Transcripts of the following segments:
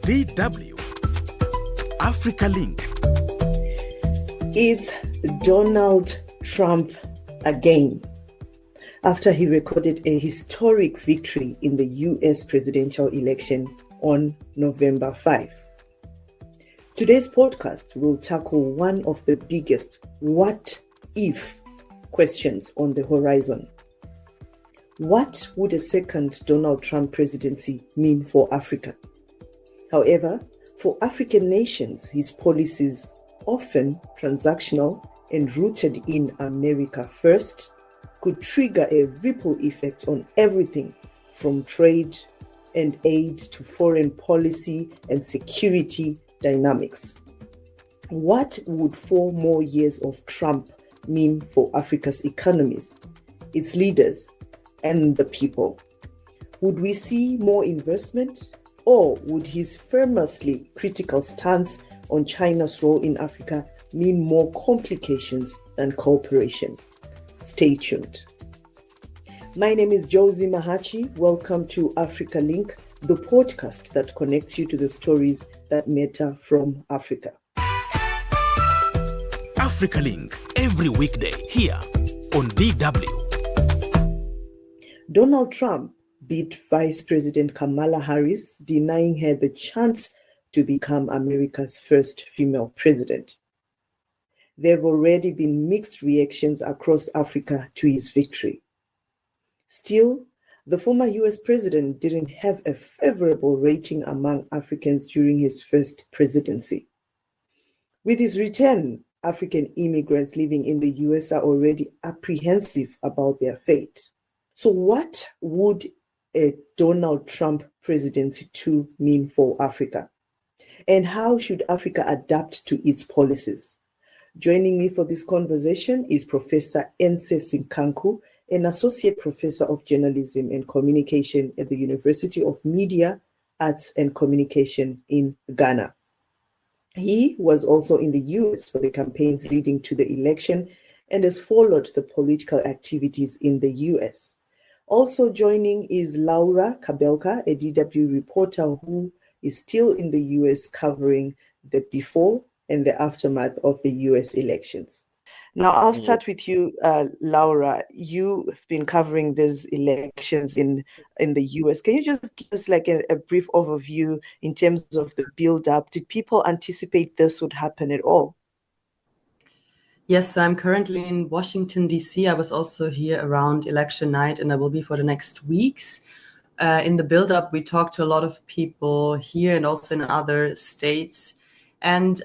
DW Africa Link. It's Donald Trump again, after he recorded a historic victory in the US presidential election on November 5. Today's podcast will tackle one of the biggest what-if questions on the horizon. What would a second Donald Trump presidency mean for Africa? However, for African nations, his policies, often transactional and rooted in America first, could trigger a ripple effect on everything from trade and aid to foreign policy and security dynamics. What would 4 more years of Trump mean for Africa's economies, its leaders, and the people? Would we see more investment, or would his famously critical stance on China's role in Africa mean more complications than cooperation? Stay tuned. My name is Josie Mahachi. Welcome to Africa Link, the podcast that connects you to the stories that matter from Africa. Africa Link, every weekday here on DW. Donald Trump beat Vice President Kamala Harris, denying her the chance to become America's first female president. There have already been mixed reactions across Africa to his victory. Still, the former US president didn't have a favorable rating among Africans during his first presidency. With his return, African immigrants living in the US are already apprehensive about their fate. So what would a Donald Trump presidency 2 mean for Africa? And how should Africa adapt to its policies? Joining me for this conversation is Professor Prof.Sikanku, an associate professor of journalism and communication at the University of Media, Arts and Communication in Ghana. He was also in the US for the campaigns leading to the election and has followed the political activities in the US. Also joining is Laura Kabelka, a DW reporter who is still in the US covering the before and the aftermath of the US elections. Now, I'll start with you, Laura. You've been covering these elections in the US. Can you just give us like a brief overview in terms of the build-up? Did people anticipate this would happen at all? Yes, I'm currently in Washington, D.C. I was also here around election night, and I will be for the next weeks. In the build-up, we talked to a lot of people here and also in other states. And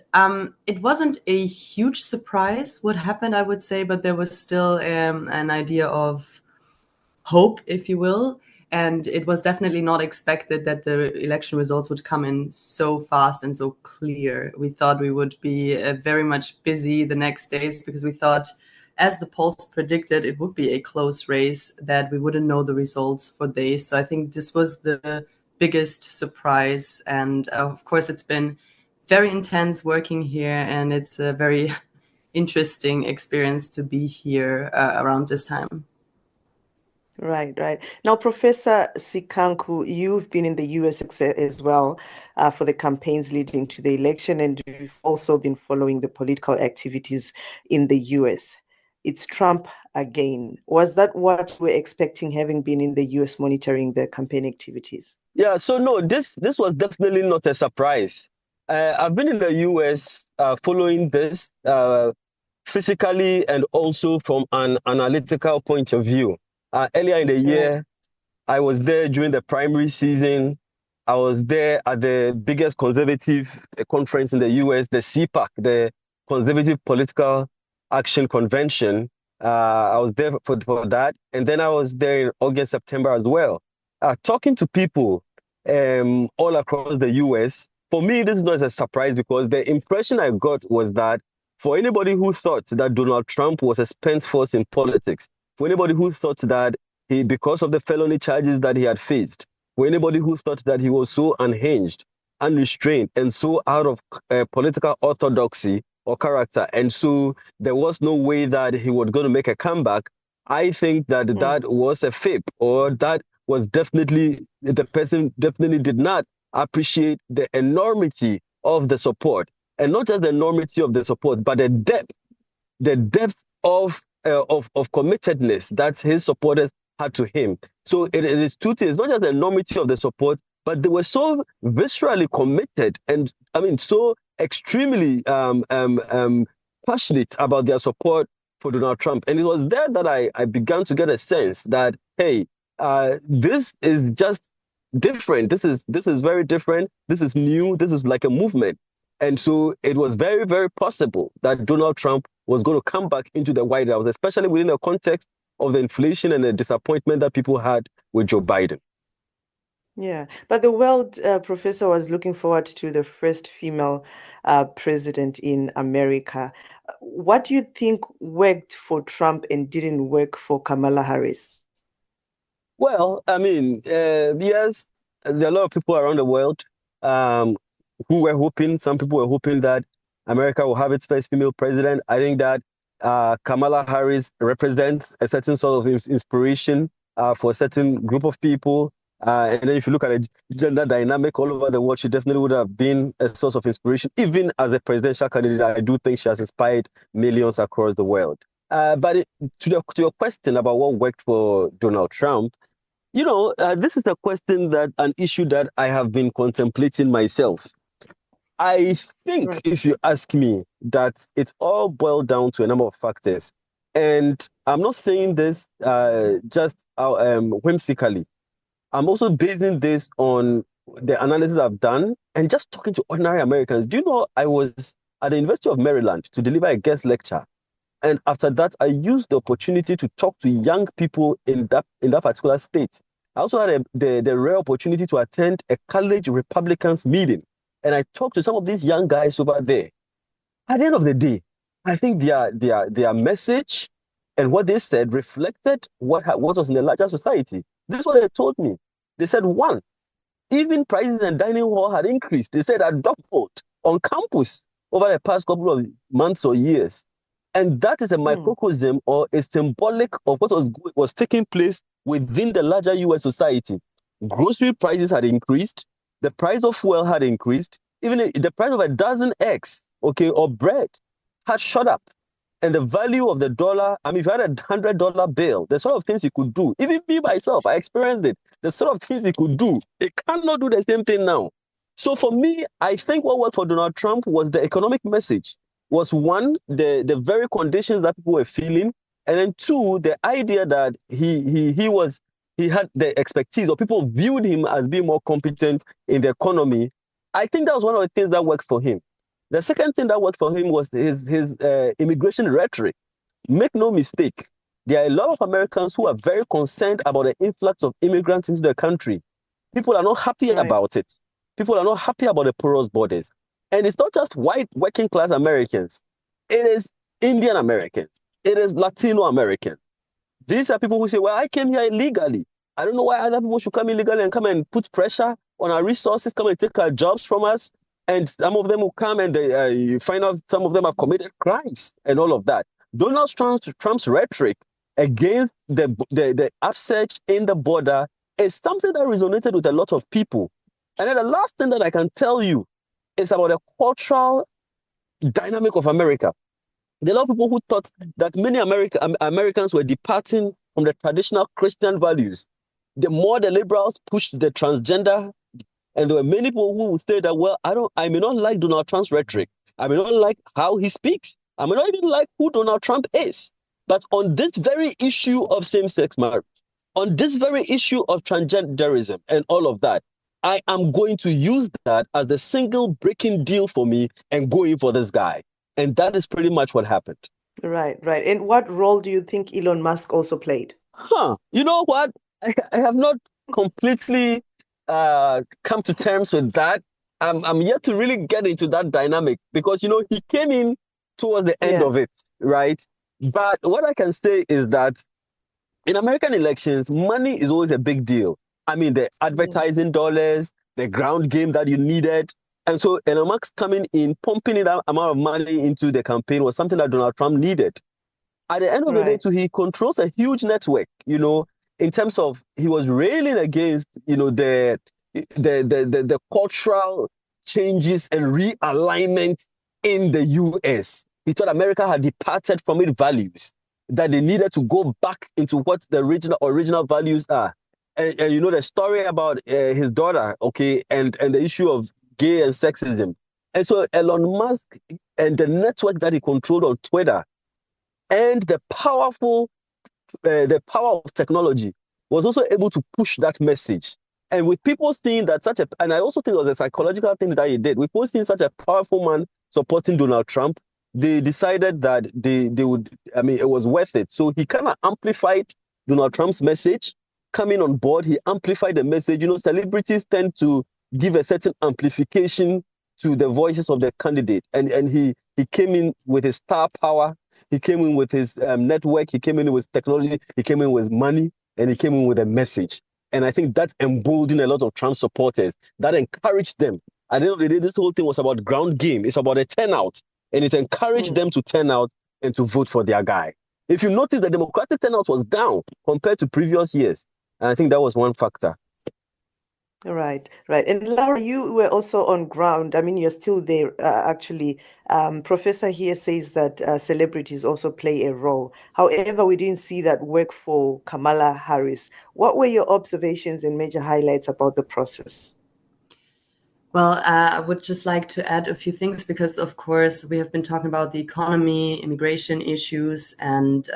it wasn't a huge surprise what happened, I would say, but there was still an idea of hope, if you will. And it was definitely not expected that the election results would come in so fast and so clear. We thought we would be very much busy the next days because we thought, as the polls predicted, it would be a close race, that we wouldn't know the results for days. So I think this was the biggest surprise. And of course, it's been very intense working here, and it's a very interesting experience to be here around this time. Right. Now, Professor Sikanku, you've been in the US as well for the campaigns leading to the election, and you've also been following the political activities in the US. It's Trump again. Was that what we're expecting, having been in the US monitoring the campaign activities? Yeah, so no, this was definitely not a surprise. I've been in the US following this physically and also from an analytical point of view. Earlier in the year, I was there during the primary season. I was there at the biggest conservative conference in the US, the CPAC, the Conservative Political Action Convention. I was there for that. And then I was there in August, September as well. Talking to people all across the US, for me, this is not a surprise because the impression I got was that for anybody who thought that Donald Trump was a spent force in politics, for anybody who thought that because of the felony charges that he had faced, for anybody who thought that he was so unhinged, unrestrained, and so out of political orthodoxy or character, and so there was no way that he was going to make a comeback, I think that that was a fib, or that was definitely, the person definitely did not appreciate the enormity of the support, and not just the enormity of the support, but the depth of committedness that his supporters had to him. So it is two things, not just the enormity of the support, but they were so viscerally committed and so extremely passionate about their support for Donald Trump. And it was there that I began to get a sense that, hey, this is just different. This is very different. This is new. This is like a movement. And so it was very, very possible that Donald Trump was going to come back into the White House, especially within the context of the inflation and the disappointment that people had with Joe Biden. Yeah, but the world, Professor, was looking forward to the first female president in America. What do you think worked for Trump and didn't work for Kamala Harris? Well, yes, there are a lot of people around the world who were hoping, some people were hoping that America will have its first female president. I think that Kamala Harris represents a certain sort of inspiration for a certain group of people. And then if you look at a gender dynamic all over the world, she definitely would have been a source of inspiration. Even as a presidential candidate, I do think she has inspired millions across the world. But to your question about what worked for Donald Trump, this is an issue that I have been contemplating myself. I think if you ask me that it all boiled down to a number of factors. And I'm not saying this just whimsically. I'm also basing this on the analysis I've done and just talking to ordinary Americans. Do you know I was at the University of Maryland to deliver a guest lecture? And after that, I used the opportunity to talk to young people in that particular state. I also had the rare opportunity to attend a college Republicans meeting. And I talked to some of these young guys over there. At the end of the day, I think their message and what they said reflected what was in the larger society. This is what they told me. They said, one, even prices in the dining hall had increased. They said that doubled on campus over the past couple of months or years. And that is a microcosm or a symbolic of what was taking place within the larger US society. Grocery prices had increased. The price of fuel had increased. Even the price of a dozen eggs, or bread had shot up. And the value of the dollar, if you had $100 bill, the sort of things you could do, even me myself, I experienced it, the sort of things you could do, it cannot do the same thing now. So for me, I think what worked for Donald Trump was the economic message. Was one, the very conditions that people were feeling, and then two, the idea that he had the expertise, or people viewed him as being more competent in the economy. I think that was one of the things that worked for him. The second thing that worked for him was his immigration rhetoric. Make no mistake, there are a lot of Americans who are very concerned about the influx of immigrants into the country. People are not happy about it. People are not happy about the porous borders. And it's not just white working class Americans. It is Indian Americans. It is Latino Americans. These are people who say, well, I came here illegally. I don't know why other people should come illegally and come and put pressure on our resources, come and take our jobs from us. And some of them will come and you find out some of them have committed crimes and all of that. Donald Trump's rhetoric against the upsurge in the border is something that resonated with a lot of people. And then the last thing that I can tell you is about the cultural dynamic of America. There are a lot of people who thought that many Americans were departing from the traditional Christian values. The more the liberals pushed the transgender, and there were many people who would say that, well, I may not like Donald Trump's rhetoric. I may not like how he speaks. I may not even like who Donald Trump is. But on this very issue of same-sex marriage, on this very issue of transgenderism and all of that, I am going to use that as the single breaking deal for me and go in for this guy. And that is pretty much what happened. Right. And what role do you think Elon Musk also played? You know what? I have not completely come to terms with that. I'm yet to really get into that dynamic because, he came in towards the end of it, right? But what I can say is that in American elections, money is always a big deal. The advertising dollars, the ground game that you needed. And so Elon Musk coming in, pumping that amount of money into the campaign was something that Donald Trump needed. At the end of the day, too, he controls a huge network, in terms of he was railing against, the the cultural changes and realignment in the US. He thought America had departed from its values, that they needed to go back into what the original values are. And you know the story about his daughter, okay, and the issue of gay and sexism. And so Elon Musk and the network that he controlled on Twitter and the power of technology was also able to push that message. And with people seeing that and I also think it was a psychological thing that he did, with people seeing such a powerful man supporting Donald Trump, they decided that they would, it was worth it. So he kind of amplified Donald Trump's message. Coming on board, he amplified the message. You know, celebrities tend to give a certain amplification to the voices of the candidate. And he came in with his star power. He came in with his network. He came in with technology. He came in with money. And he came in with a message. And I think that emboldened a lot of Trump supporters. That encouraged them. At the end of the day, this whole thing was about ground game. It's about a turnout. And it encouraged them to turn out and to vote for their guy. If you notice, the Democratic turnout was down compared to previous years. And I think that was one factor. Right. And Laura, you were also on ground. I mean, you're still there, actually. Professor here says that celebrities also play a role. However, we didn't see that work for Kamala Harris. What were your observations and major highlights about the process? Well, I would just like to add a few things because, of course, we have been talking about the economy, immigration issues, and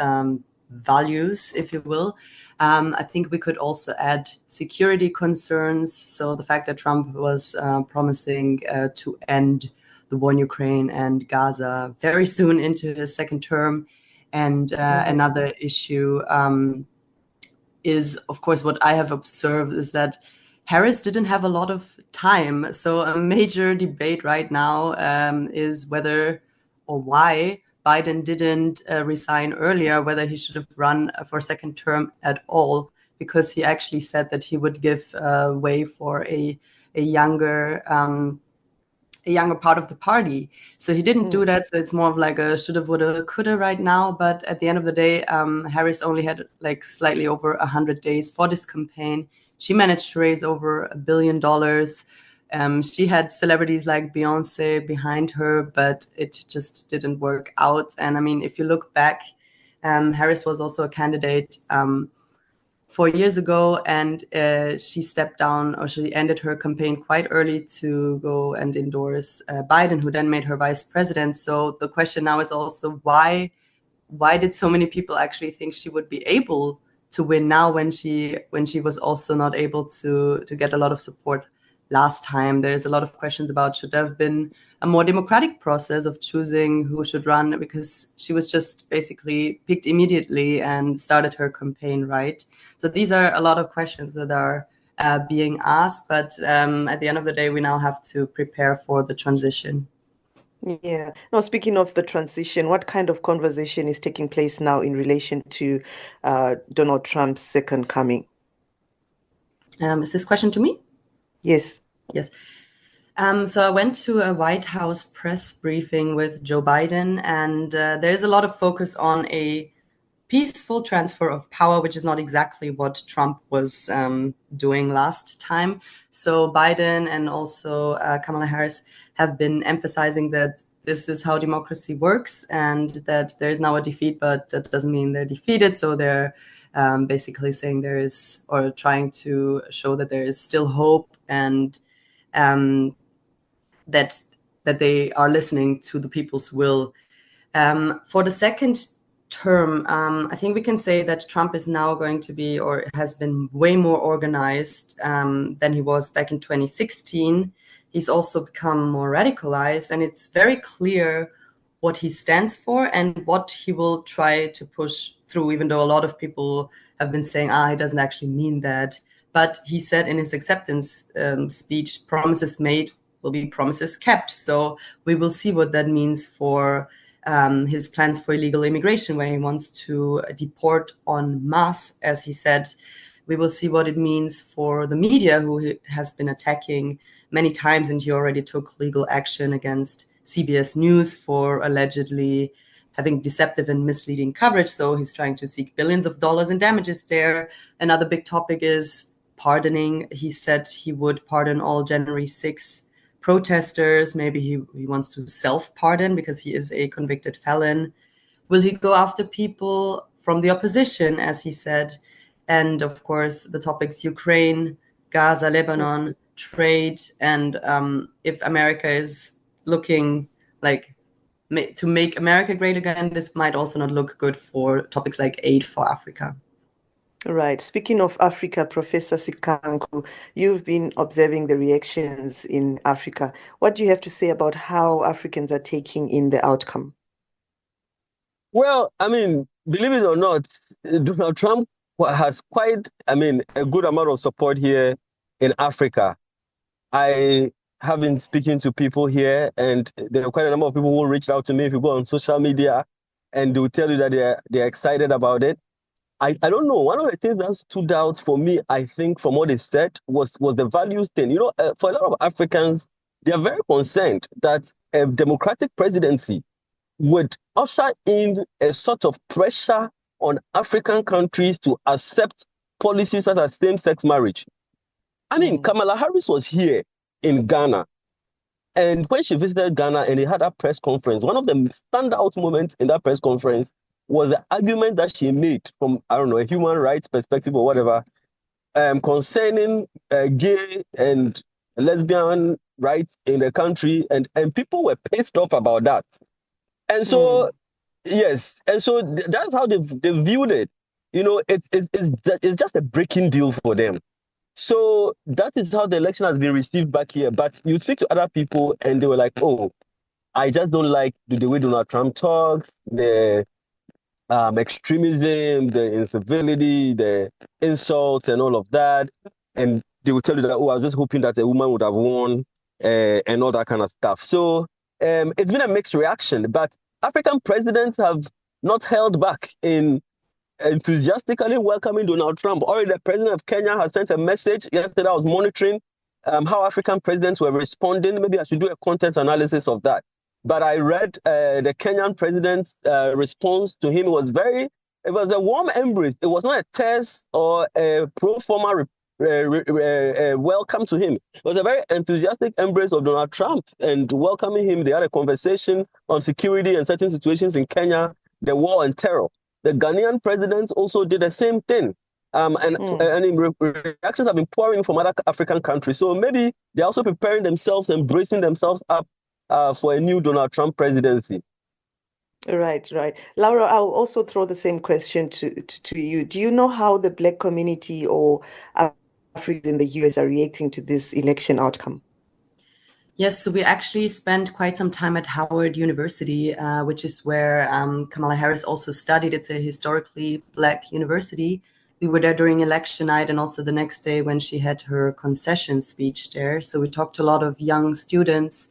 values, if you will. I think we could also add security concerns. So the fact that Trump was promising to end the war in Ukraine and Gaza very soon into his second term. And another issue is, of course, what I have observed is that Harris didn't have a lot of time. So a major debate right now is whether or why Biden didn't resign earlier, whether he should have run for second term at all, because he actually said that he would give way for a younger part of the party. So he didn't do that. So it's more of like a shoulda, woulda, coulda right now. But at the end of the day, Harris only had like slightly over 100 days for this campaign. She managed to raise over $1 billion. She had celebrities like Beyonce behind her, but it just didn't work out. And I mean, if you look back, Harris was also a candidate 4 years ago, and she stepped down, or she ended her campaign quite early to go and endorse Biden, who then made her vice president. So the question now is also why did so many people actually think she would be able to win now when she was also not able to get a lot of support last time? There's a lot of questions about should there have been a more democratic process of choosing who should run, because she was just basically picked immediately and started her campaign, right? So these are a lot of questions that are being asked, but at the end of the day, we now have to prepare for the transition. Yeah. Now, speaking of the transition, what kind of conversation is taking place now in relation to Donald Trump's second coming? Is this question to me? Yes. Yes. So I went to a White House press briefing with Joe Biden, and there's a lot of focus on a peaceful transfer of power, which is not exactly what Trump was doing last time. So Biden and also Kamala Harris have been emphasizing that this is how democracy works, and that there is now a defeat, but that doesn't mean they're defeated. So they're basically saying there is, or trying to show that there is still hope, and that they are listening to the people's will. For the second term, I think we can say that Trump is now going to be, or has been, way more organized than he was back in 2016. He's also become more radicalized, and it's very clear what he stands for and what he will try to push through, even though a lot of people have been saying, he doesn't actually mean that. But he said in his acceptance speech, promises made will be promises kept. So we will see what that means for his plans for illegal immigration, where he wants to deport en masse, as he said. We will see what it means for the media, who he has been attacking many times, and he already took legal action against CBS News for allegedly having deceptive and misleading coverage. So he's trying to seek billions of dollars in damages there. Another big topic is pardoning. He said he would pardon all January 6 protesters. Maybe he wants to self-pardon because he is a convicted felon. Will he go after people from the opposition, as he said? And of course, the topics Ukraine, Gaza, Lebanon, trade, and if America is looking like to make America great again, this might also not look good for topics like aid for Africa. Right. Speaking of Africa, Professor Sikanku, you've been observing the reactions in Africa. What do you have to say about how Africans are taking in the outcome? Well, I mean, believe it or not, Donald Trump has quite, I mean, a good amount of support here in Africa. I have been speaking to people here, and there are quite a number of people who reached out to me. If you go on social media, and they will tell you that they're excited about it. I don't know. One of the things that stood out for me, I think, from what they said was the values thing. You know, for a lot of Africans, they are very concerned that a democratic presidency would usher in a sort of pressure on African countries to accept policies such as same-sex marriage. I mean, Kamala Harris was here in Ghana, and when she visited Ghana and they had a press conference, one of the standout moments in that press conference was the argument that she made from, I don't know, a human rights perspective or whatever, concerning gay and lesbian rights in the country, and people were pissed off about that. And so, yes, and so that's how they viewed it. You know, it's just a breaking deal for them. So that is how the election has been received back here. But you speak to other people and they were like, oh, I just don't like the way Donald Trump talks, the extremism, the incivility, the insults and all of that. And they will tell you that, oh, I was just hoping that a woman would have won and all that kind of stuff. So it's been a mixed reaction, but African presidents have not held back in enthusiastically welcoming Donald Trump. Already the president of Kenya has sent a message. Yesterday I was monitoring how African presidents were responding. Maybe I should do a content analysis of that. But I read the Kenyan president's response to him. It was a warm embrace. It was not a test or a pro forma welcome to him. It was a very enthusiastic embrace of Donald Trump and welcoming him. They had a conversation on security and certain situations in Kenya, the war and terror. The Ghanaian president also did the same thing. Reactions have been pouring from other African countries. So maybe they're also preparing themselves and bracing themselves up for a new Donald Trump presidency. Right. Laura, I'll also throw the same question to you. Do you know how the Black community or Africans in the US are reacting to this election outcome? Yes, so we actually spent quite some time at Howard University, which is where Kamala Harris also studied. It's a historically Black university. We were there during election night and also the next day when she had her concession speech there. So we talked to a lot of young students,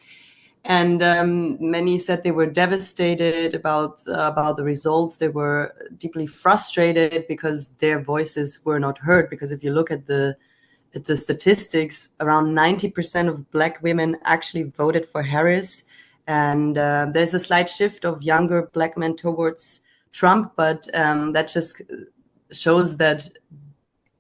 and many said they were devastated about the results. They were deeply frustrated because their voices were not heard. Because if you look at the statistics, around 90% of Black women actually voted for Harris. And there's a slight shift of younger Black men towards Trump, but that just shows that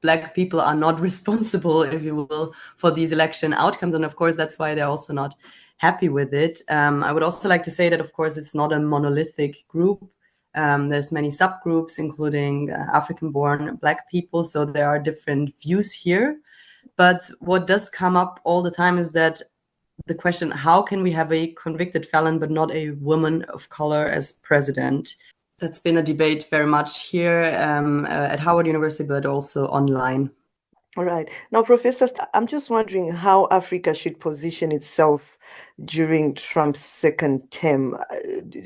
Black people are not responsible, if you will, for these election outcomes. And of course, that's why they're also not happy with it. I would also like to say that, of course, it's not a monolithic group. There's many subgroups, including African-born Black people. So there are different views here. But what does come up all the time is that the question, how can we have a convicted felon but not a woman of color as president? That's been a debate very much here at Howard University, but also online. All right. Now, Professor, I'm just wondering how Africa should position itself during Trump's second term.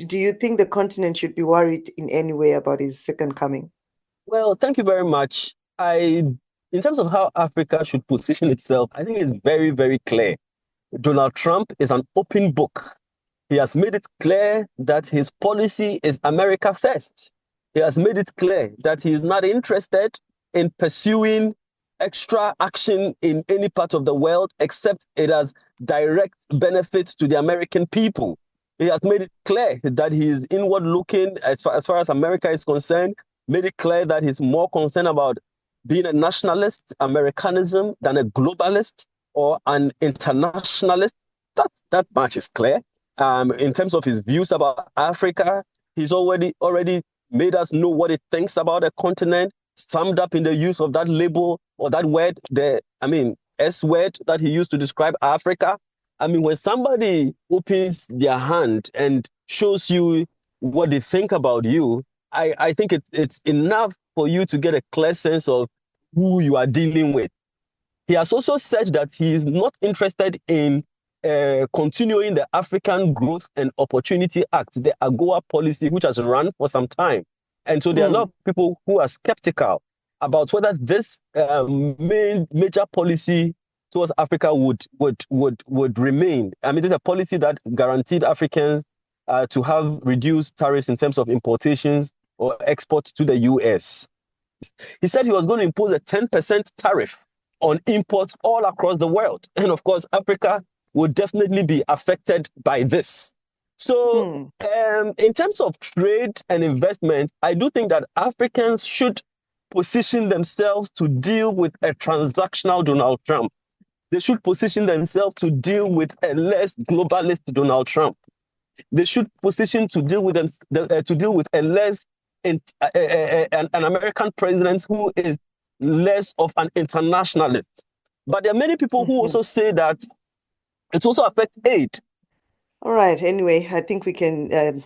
Do you think the continent should be worried in any way about his second coming? Well, thank you very much. In terms of how Africa should position itself, I think it's very, very clear. Donald Trump is an open book. He has made it clear that his policy is America first. He has made it clear that he is not interested in pursuing extra action in any part of the world except it has direct benefits to the American people. He has made it clear that he is inward looking as far as America is concerned, made it clear that he's more concerned about being a nationalist, Americanism, than a globalist or an internationalist. That much is clear. In terms of his views about Africa, he's already made us know what he thinks about the continent, summed up in the use of that label or that word, S word that he used to describe Africa. I mean, when somebody opens their hand and shows you what they think about you, I think it's enough for you to get a clear sense of who you are dealing with. He has also said that he is not interested in continuing the African Growth and Opportunity Act, the AGOA policy, which has run for some time. And so there are a lot of people who are skeptical about whether this major policy towards Africa would remain. I mean, this is a policy that guaranteed Africans to have reduced tariffs in terms of importations or exports to the US. He said he was going to impose a 10% tariff on imports all across the world. And of course, Africa would definitely be affected by this. So in terms of trade and investment, I do think that Africans should position themselves to deal with a transactional Donald Trump. They should position themselves to deal with a less globalist Donald Trump. They should position to deal with a less an American president who is less of an internationalist. But there are many people who also say that it also affects aid. All right. Anyway, I think we can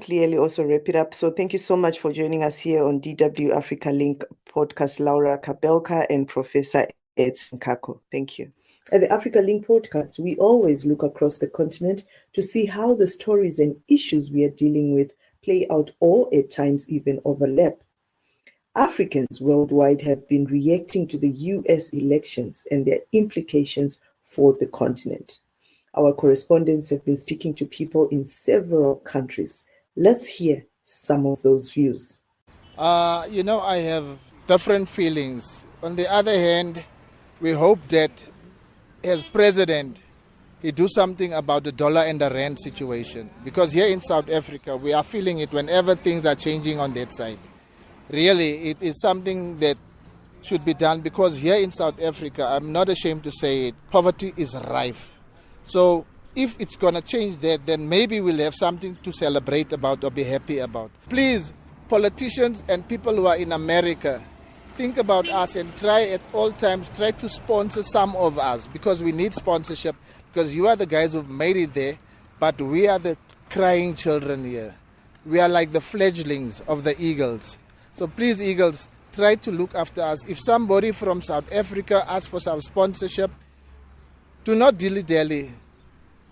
clearly also wrap it up. So thank you so much for joining us here on DW Africa Link podcast, Laura Kabelka and Professor Sikanku. Thank you. At the Africa Link podcast, we always look across the continent to see how the stories and issues we are dealing with play out or at times even overlap. Africans worldwide have been reacting to the US elections and their implications for the continent. Our correspondents have been speaking to people in several countries. Let's hear some of those views. I have different feelings. On the other hand, we hope that as president, he do something about the dollar and the rand situation. Because here in South Africa, we are feeling it whenever things are changing on that side. Really, it is something that should be done because here in South Africa, I'm not ashamed to say it, poverty is rife. So if it's going to change that, then maybe we'll have something to celebrate about or be happy about. Please, politicians and people who are in America, think about us and try at all times, try to sponsor some of us because we need sponsorship because you are the guys who've made it there, but we are the crying children here. We are like the fledglings of the eagles. So please, eagles, try to look after us. If somebody from South Africa asks for some sponsorship, do not dilly-dally.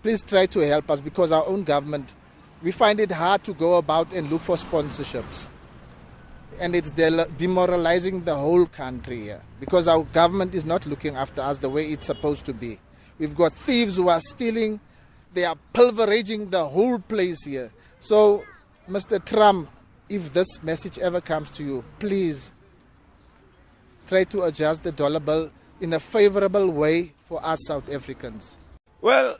Please try to help us because our own government, we find it hard to go about and look for sponsorships. And it's demoralizing the whole country here because our government is not looking after us the way it's supposed to be. We've got thieves who are stealing. They are pulverizing the whole place here. So, Mr. Trump, if this message ever comes to you, please try to adjust the dollar bill in a favorable way for us South Africans. Well,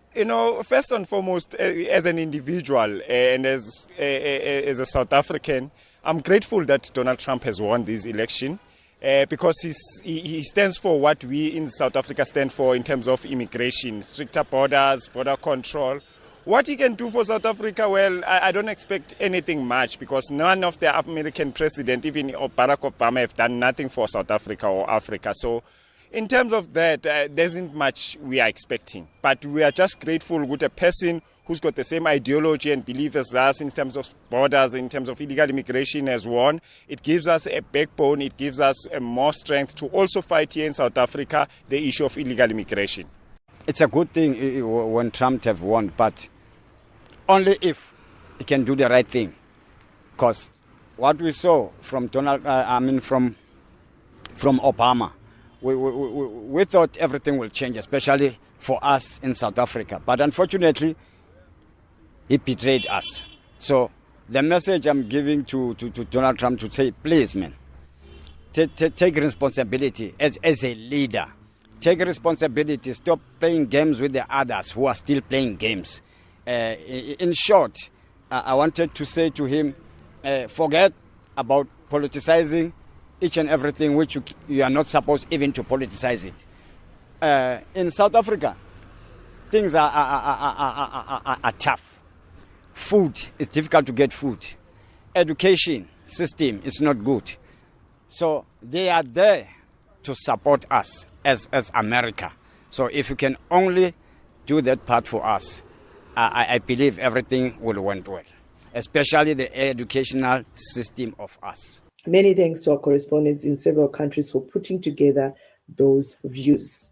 first and foremost, as an individual and as a South African, I'm grateful that Donald Trump has won this election because he stands for what we in South Africa stand for in terms of immigration, stricter borders, border control. What he can do for South Africa, well, I don't expect anything much because none of the American president, even Barack Obama, have done nothing for South Africa or Africa. So in terms of that, there isn't much we are expecting. But we are just grateful with a person who's got the same ideology and belief as us in terms of borders, in terms of illegal immigration has won. It gives us a backbone. It gives us more strength to also fight here in South Africa the issue of illegal immigration. It's a good thing when Trump have won, but only if he can do the right thing. Because what we saw from from Obama, we thought everything will change, especially for us in South Africa. But unfortunately, he betrayed us. So the message I'm giving to Donald Trump to say, please, man, take responsibility as a leader. Take responsibility. Stop playing games with the others who are still playing games. In short, I wanted to say to him, forget about politicizing each and everything which you are not supposed even to politicize it. In South Africa, things are tough. Food, it's difficult to get food. Education system is not good. So they are there to support us as America. So if you can only do that part for us, I believe everything will went well, especially the educational system of us. Many thanks to our correspondents in several countries for putting together those views.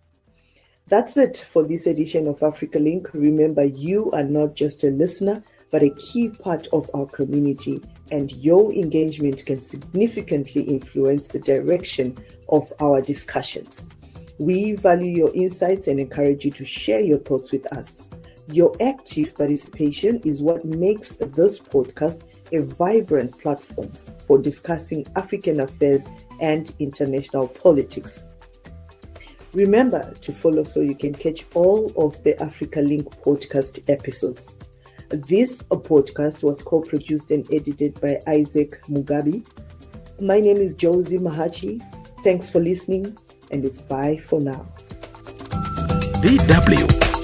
That's it for this edition of Africa Link. Remember, you are not just a listener, but a key part of our community, and your engagement can significantly influence the direction of our discussions. We value your insights and encourage you to share your thoughts with us. Your active participation is what makes this podcast a vibrant platform for discussing African affairs and international politics. Remember to follow so you can catch all of the Africa Link podcast episodes. This podcast was co-produced and edited by Isaac Mugabi. My name is Josie Mahachi. Thanks for listening, and it's bye for now. DW